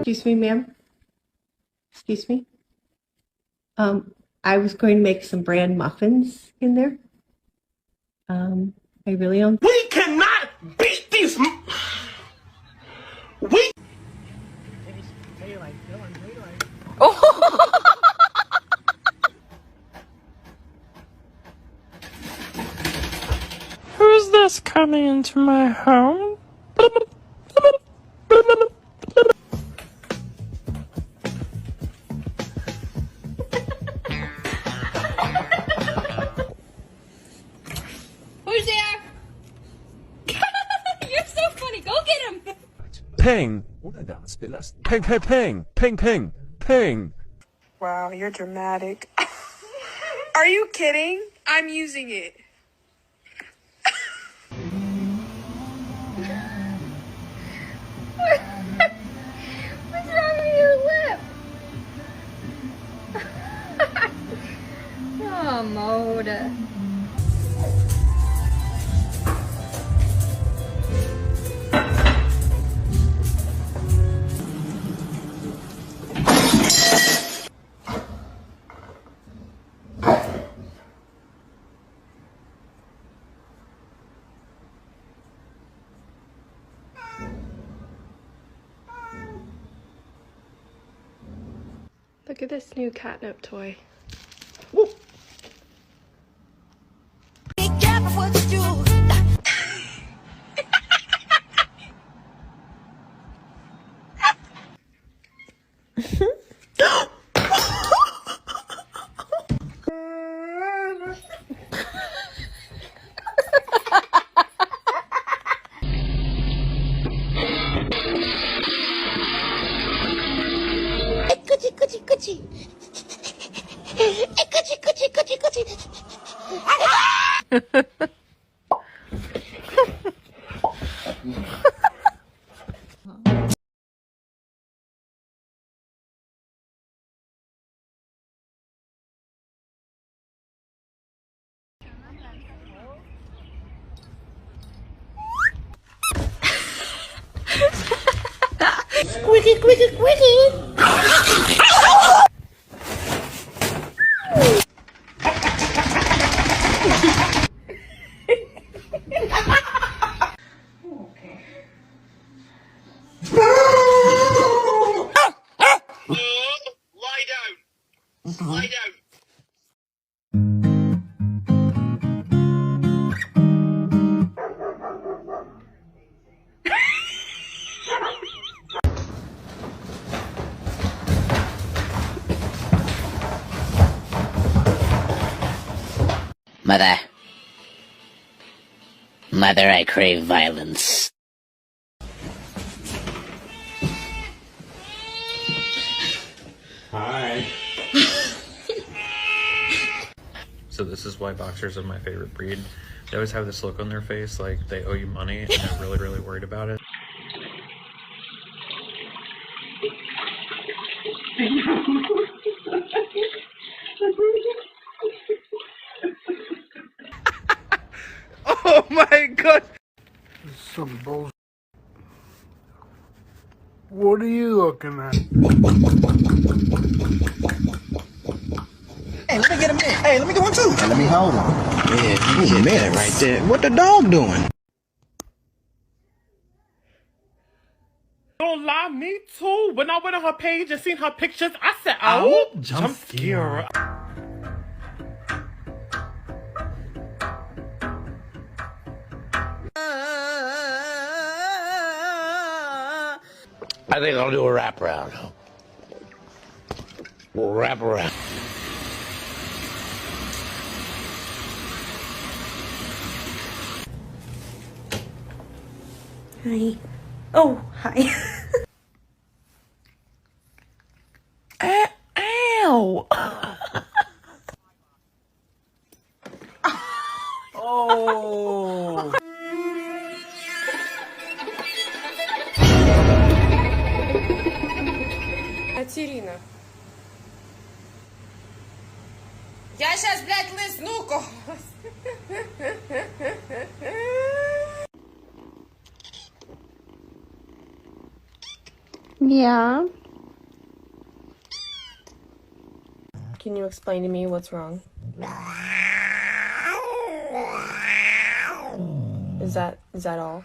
Excuse me, ma'am. Excuse me. I was going to make some bran muffins in there. I really don't. We cannot beat these. We. Oh. Who's this coming into my home? Who's there? You're so funny. Go get him. Ping. Ping, ping, ping, ping, ping, ping. Wow, you're dramatic. Are you kidding? I'm using it. What's wrong with your lip? Oh, Mode. Look at this new catnip toy. Woo. Be careful what you do. Coochie, coochie, coochie. Coochie, coochie, coochie, coochie. Squeaky, squeaky, squeaky. Lie down. Lie down. Mother. Mother, I crave violence. Hi. So this is why boxers are my favorite breed. They always have this look on their face like they owe you money and they're really, really worried about it. Oh my god. Some bullshit. What are you looking at? Hey, let me get a minute. Hey, let me get one too. Hey, let me hold him. Yeah, he's a minute right there. What the dog doing? Don't lie, me too. When I went on her page and seen her pictures, I said, "Oh, jump scare." I think I'll do a wraparound. Wraparound. Hi. Oh, hi. Ow! Oh. Катерина. Я сейчас, блядь, лысну голос. Yeah. Can you explain to me what's wrong? Is that all?